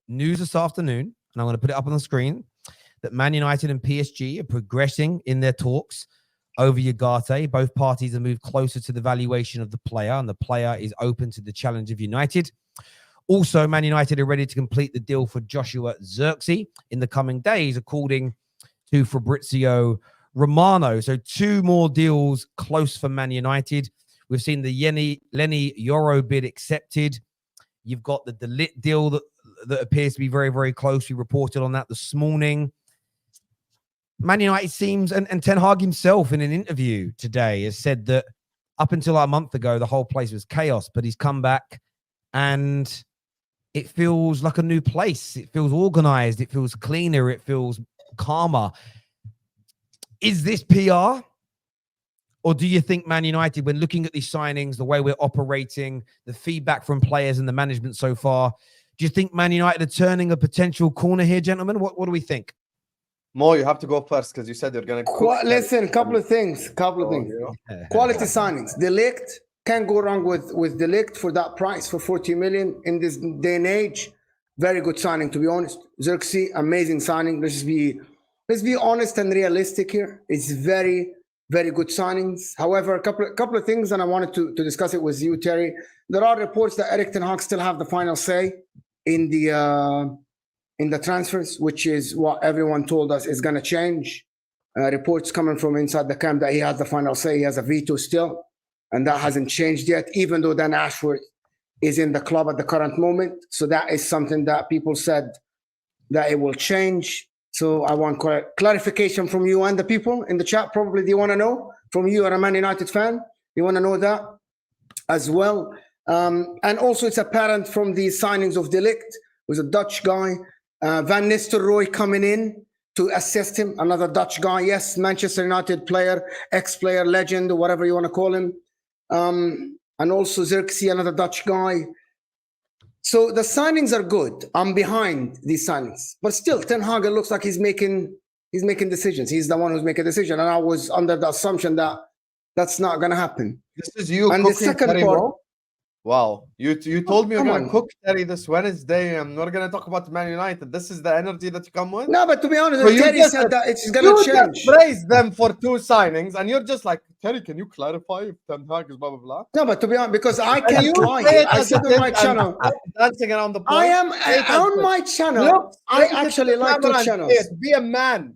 news this afternoon, and I'm going to put it up on the screen, that Man United and PSG are progressing in their talks over Ugarte. Both parties have moved closer to the valuation of the player, and the player is open to the challenge of United. Also, Man United are ready to complete the deal for Joshua Zirkzee in the coming days, according to Fabrizio Romano. So 2 more deals close for Man United. We've seen the Lenny Yoro bid accepted. You've got the De Ligt deal that appears to be very, very close. We reported on that this morning. Man United seems, and Ten Hag himself in an interview today has said that up until a month ago, the whole place was chaos, but he's come back and it feels like a new place. It feels organized. It feels cleaner. It feels calmer. Is this PR? Or do you think Man United, when looking at these signings, the way we're operating, the feedback from players and the management so far, do you think Man United are turning a potential corner here, gentlemen? What do we think? Mo, you have to go first because you said you're going to... Listen, couple of things. Yeah. Quality signings. De Ligt, can't go wrong with De Ligt for that price, for 40 million in this day and age. Very good signing, to be honest. Zirkzee, amazing signing. Let's be honest and realistic here. It's very, very good signings. However, a couple of things, and I wanted to discuss it with you, Terry. There are reports that Erik ten Hag still have the final say in the transfers, which is what everyone told us is going to change. Reports coming from inside the camp that he has the final say. He has a veto still, and that hasn't changed yet, even though Dan Ashworth is in the club at the current moment. So that is something that people said that it will change. So I want clarification from you and the people in the chat. Probably they want to know from you, are a Man United fan. You want to know that as well. And also it's apparent from the signings of De Ligt, who's a Dutch guy, Van Nistelrooy coming in to assist him, another Dutch guy. Yes, Manchester United player, ex-player, legend, or whatever you want to call him. And also Zirkzee, another Dutch guy. So the signings are good. I'm behind these signings. But still, Ten Hag looks like he's making decisions. He's the one who's making a decision. And I was under the assumption that that's not going to happen. This is you and cooking, the second Terry, part, bro. Wow. You told me you're going to on. cook, Terry, this Wednesday. I'm not going to talk about Man United. This is the energy that you come with? No, but to be honest, So Terry said that it's going to change. You praise them for 2 signings, and you're just like, Terry, can you clarify if Ten Hag is blah, blah, blah? No, but to be honest, because I can't lie. I said on my channel. Dancing around the point. I am on my channel. Look, I actually like 2 channels. Be a man.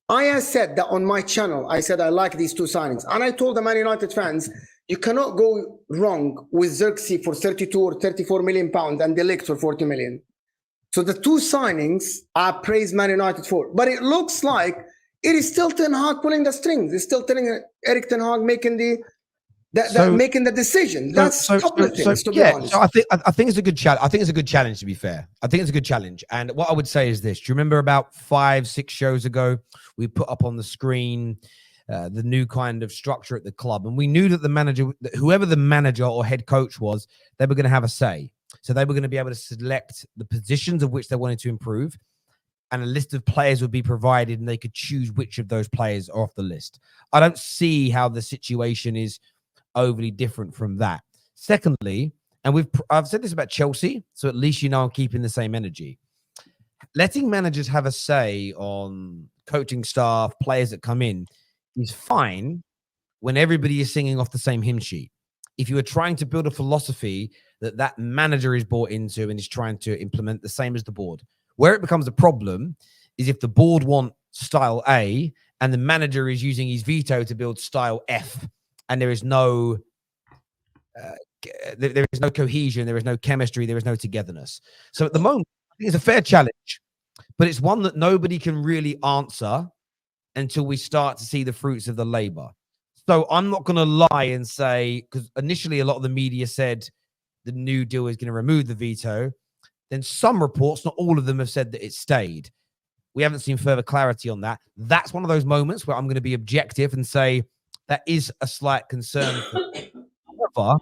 I have said that on my channel. I said I like these 2 signings. And I told the Man United fans, you cannot go wrong with Zirkzee for 32 or 34 million pounds and De Ligt for 40 million. So the 2 signings I praise Man United for. But it looks like it is still Ten Hag pulling the strings. It's still telling Erik ten Hag making the decision. That's a couple of things, to be honest. So I think it's a good challenge. I think it's a good challenge, to be fair. I think it's a good challenge. And what I would say is this. Do you remember about 5-6 shows ago, we put up on the screen the new kind of structure at the club. And we knew that the manager, whoever the manager or head coach was, they were going to have a say. So they were going to be able to select the positions of which they wanted to improve. And a list of players would be provided, and they could choose which of those players are off the list. I don't see how the situation is overly different from that. Secondly, and I've said this about Chelsea, so at least you know I'm keeping the same energy. Letting managers have a say on coaching staff, players that come in, is fine when everybody is singing off the same hymn sheet. If you are trying to build a philosophy that manager is bought into and is trying to implement the same as the board, where it becomes a problem is if the board want style A and the manager is using his veto to build style F, and there is no cohesion, there is no chemistry, there is no togetherness. So at the moment, I think it's a fair challenge, but it's one that nobody can really answer until we start to see the fruits of the labor. So I'm not going to lie and say, because initially a lot of the media said the new deal is going to remove the veto. Then some reports, not all of them, have said that it stayed. We haven't seen further clarity on that. That's one of those moments where I'm going to be objective and say that is a slight concern. However,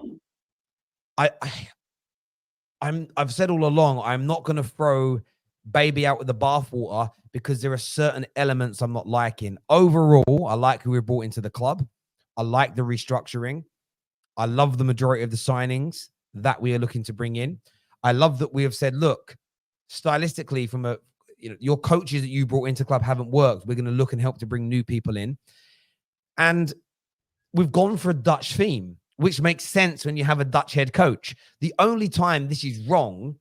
I've said all along, I'm not going to throw baby out with the bathwater because there are certain elements I'm not liking. Overall, I like who we brought into the club. I like the restructuring. I love the majority of the signings that we are looking to bring in. I love that we have said, look, stylistically, from a, your coaches that you brought into club haven't worked. We're going to look and help to bring new people in. And we've gone for a Dutch theme, which makes sense when you have a Dutch head coach. The only time this is wrong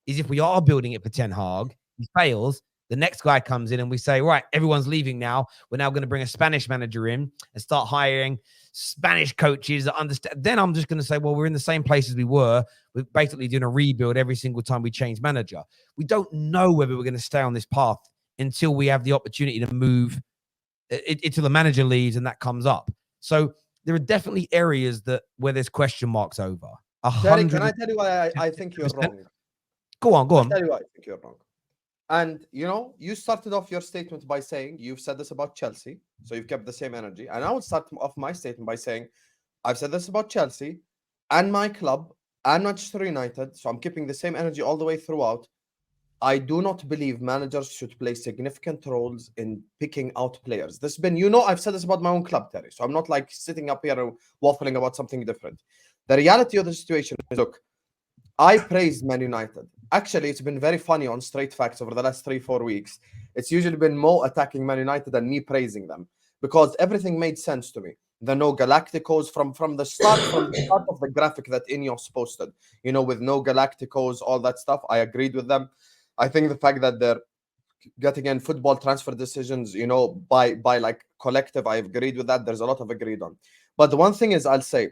is if we are building it for Ten Hag, he fails, the next guy comes in and we say, right, everyone's leaving now. We're now going to bring a Spanish manager in and start hiring Spanish coaches that understand. Then I'm just going to say, well, we're in the same place as we were. We're basically doing a rebuild every single time we change manager. We don't know whether we're going to stay on this path until we have the opportunity to move until the manager leaves and that comes up. So there are definitely areas where there's question marks over. Terry, can I tell you why I think you're wrong? Go on. I'll tell you why I think you're wrong. And, you started off your statement by saying you've said this about Chelsea, so you've kept the same energy. And I would start off my statement by saying I've said this about Chelsea and my club and Manchester United, so I'm keeping the same energy all the way throughout. I do not believe managers should play significant roles in picking out players. This has been, I've said this about my own club, Terry, so I'm not like sitting up here and waffling about something different. The reality of the situation is, look, I praised Man United. Actually, it's been very funny on Straight Facts over the last 3-4 weeks. It's usually been more attacking Man United than me praising them because everything made sense to me. The no Galacticos from the start of the graphic that Ineos posted, with no Galacticos, all that stuff. I agreed with them. I think the fact that they're getting in football transfer decisions, by like collective, I agreed with that. There's a lot of agreed on. But the one thing is, I'll say,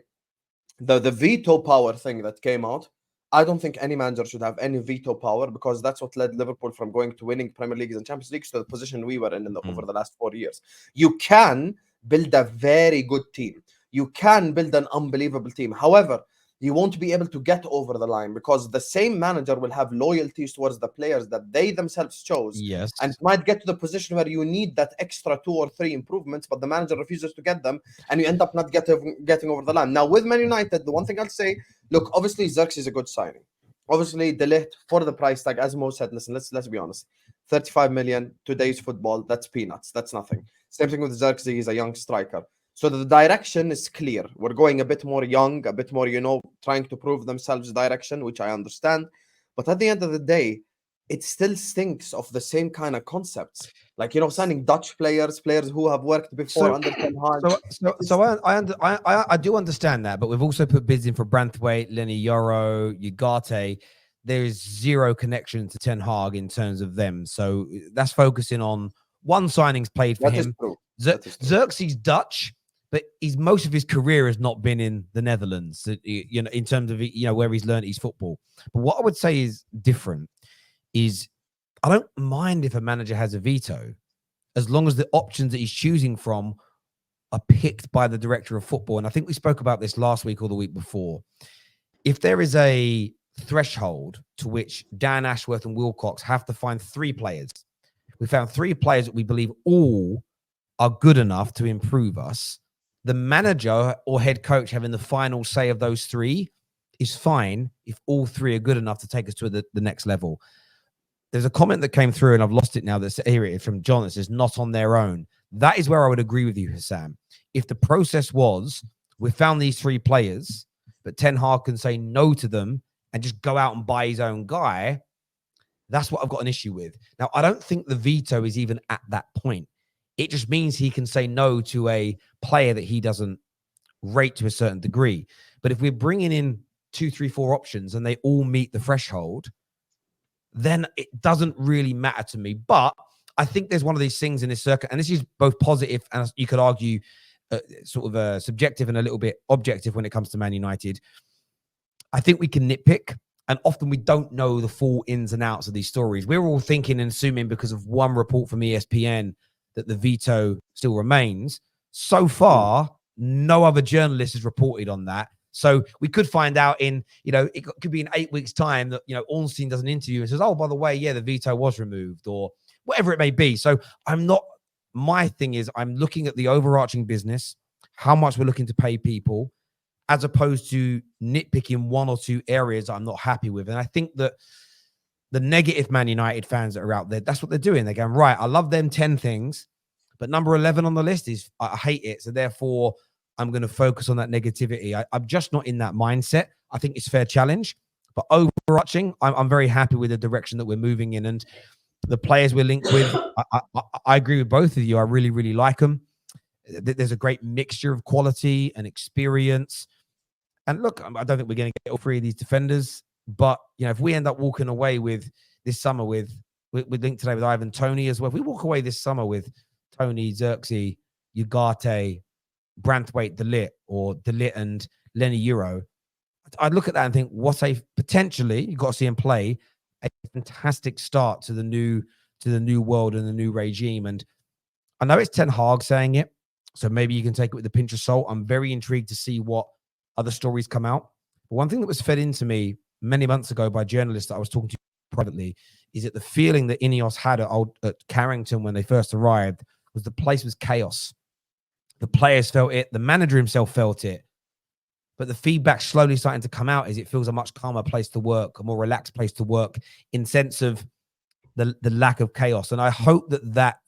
the veto power thing that came out, I don't think any manager should have any veto power because that's what led Liverpool from going to winning Premier Leagues and Champions Leagues to the position we were in over the last 4 years. You can build a very good team. You can build an unbelievable team. However, you won't be able to get over the line because the same manager will have loyalties towards the players that they themselves chose. Yes. And it might get to the position where you need that extra 2 or 3 improvements, but the manager refuses to get them, and you end up not getting over the line. Now, with Man United, the one thing I'll say, look, obviously, Xerxes is a good signing. Obviously, De Ligt, for the price tag, as Mo said, listen, let's be honest. 35 million, today's football, that's peanuts. That's nothing. Same thing with Xerxes, he's a young striker. So the direction is clear. We're going a bit more young, a bit more, trying to prove themselves direction, which I understand. But at the end of the day, it still stinks of the same kind of concepts. Like, signing Dutch players who have worked before under Ten Hag. So I do understand that, but we've also put bids in for Branthwaite, Lenny Yoro, Ugarte. There's zero connection to Ten Hag in terms of them. So that's focusing on one signing's played for him. Xerxes Dutch, but most of his career has not been in the Netherlands, in terms of, where he's learned his football. But what I would say is different is I don't mind if a manager has a veto as long as the options that he's choosing from are picked by the director of football. And I think we spoke about this last week or the week before. If there is a threshold to which Dan Ashworth and Wilcox have to find 3 players, we found 3 players that we believe all are good enough to improve us. The manager or head coach having the final say of those 3 is fine if all 3 are good enough to take us to the next level. There's a comment that came through, and I've lost it now. Here it is from John that says, not on their own. That is where I would agree with you, Hassam. If the process was, we found these 3 players, but Ten Hag can say no to them and just go out and buy his own guy, that's what I've got an issue with. Now, I don't think the veto is even at that point. It just means he can say no to a player that he doesn't rate to a certain degree. But if we're bringing in 2, 3, 4 options and they all meet the threshold, then it doesn't really matter to me. But I think there's one of these things in this circuit, and this is both positive and you could argue sort of subjective and a little bit objective when it comes to Man United. I think we can nitpick, and often we don't know the full ins and outs of these stories. We're all thinking and assuming because of one report from ESPN that the veto still remains. So far, no other journalist has reported on that. So we could find out in, it could be in 8 weeks' time that, Ornstein does an interview and says, oh, by the way, yeah, the veto was removed or whatever it may be. So my thing is I'm looking at the overarching business, how much we're looking to pay people, as opposed to nitpicking 1 or 2 areas I'm not happy with. And I think that the negative Man United fans that are out there, that's what they're doing. They're going, right, I love them 10 things, but number 11 on the list is, I hate it. So therefore, I'm going to focus on that negativity. I'm just not in that mindset. I think it's fair challenge, But overarching, I'm very happy with the direction that we're moving in, and the players we're linked with. I agree with both of you. I really, really like them. There's a great mixture of quality and experience. And look, I don't think we're going to get all three of these defenders, but if we end up walking away with this summer with linked today with Ivan Toney as well, if we walk away this summer with Toney, Xerxes, Ugarte, Branthwaite, De Ligt, or De Ligt and Lenny Euro, I'd look at that and think, what a potentially, you've got to see him play, a fantastic start to the new world and the new regime. And I know it's Ten Hag saying it, so maybe you can take it with a pinch of salt. I'm very intrigued to see what other stories come out. But one thing that was fed into me many months ago by journalists that I was talking to privately is that the feeling that Ineos had at Carrington when they first arrived was the place was chaos. The players felt it. The manager himself felt it. But the feedback slowly starting to come out is it feels a much calmer place to work, a more relaxed place to work in sense of the lack of chaos. And I hope that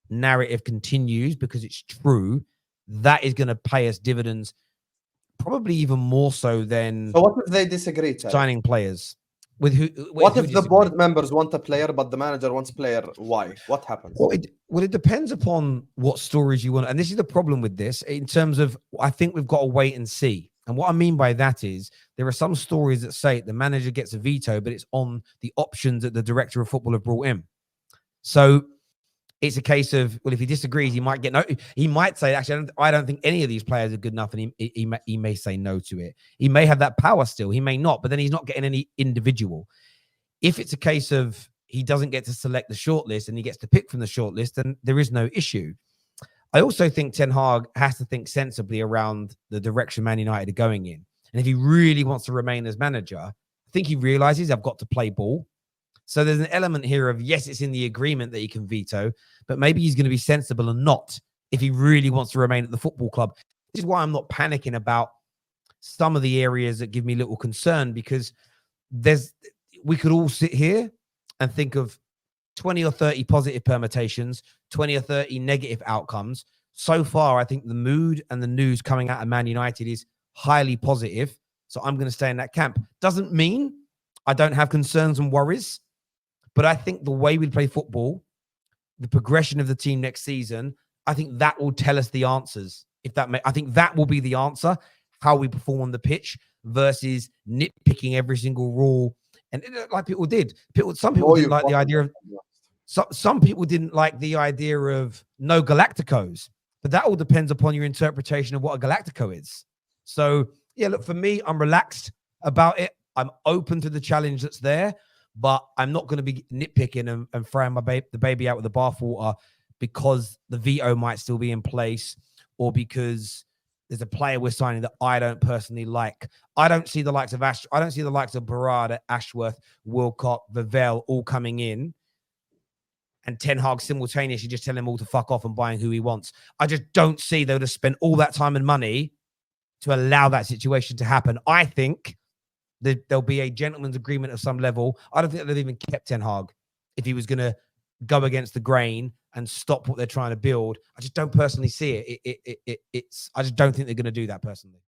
narrative continues because it's true. That is going to pay us dividends, probably even more so than. So what if they disagree, Terry? Signing players? With who? What if the board members want a player, but the manager wants a player? Why? What happens? Well, it depends upon what stories you want. And this is the problem with this in terms of, I think we've got to wait and see. And what I mean by that is there are some stories that say the manager gets a veto, but it's on the options that the director of football have brought in. So it's a case of, well, if he disagrees, he might get no. He might say, actually, I don't think any of these players are good enough, and he may say no to it. He may have that power still. He may not, but then he's not getting any individual. If it's a case of he doesn't get to select the shortlist and he gets to pick from the shortlist, then there is no issue. I also think Ten Hag has to think sensibly around the direction Man United are going in. And if he really wants to remain as manager, I think he realizes I've got to play ball. So there's an element here of, yes, it's in the agreement that he can veto, but maybe he's going to be sensible and not if he really wants to remain at the football club. This is why I'm not panicking about some of the areas that give me little concern, because we could all sit here and think of 20 or 30 positive permutations, 20 or 30 negative outcomes. So far, I think the mood and the news coming out of Man United is highly positive. So I'm going to stay in that camp. Doesn't mean I don't have concerns and worries, but I think the way we play football, the progression of the team next season, I think that will tell us the answers. I think that will be the answer, how we perform on the pitch versus nitpicking every single rule. And like people did. Some people didn't like the idea of. Some people didn't like the idea of no Galacticos, but that all depends upon your interpretation of what a Galactico is. So, yeah, look, for me, I'm relaxed about it. I'm open to the challenge that's there, but I'm not going to be nitpicking and throwing the baby out with the bathwater because the veto might still be in place or because there's a player we're signing that I don't personally like. I don't see the likes of Barada, Ashworth, Wilcott, Vivell all coming in and Ten Hag simultaneously just telling them all to fuck off and buying who he wants. I just don't see they would have spent all that time and money to allow that situation to happen. I think that there'll be a gentleman's agreement of some level. I don't think they've even kept Ten Hag if he was going to go against the grain and stop what they're trying to build. I just don't personally see it. I just don't think they're going to do that personally.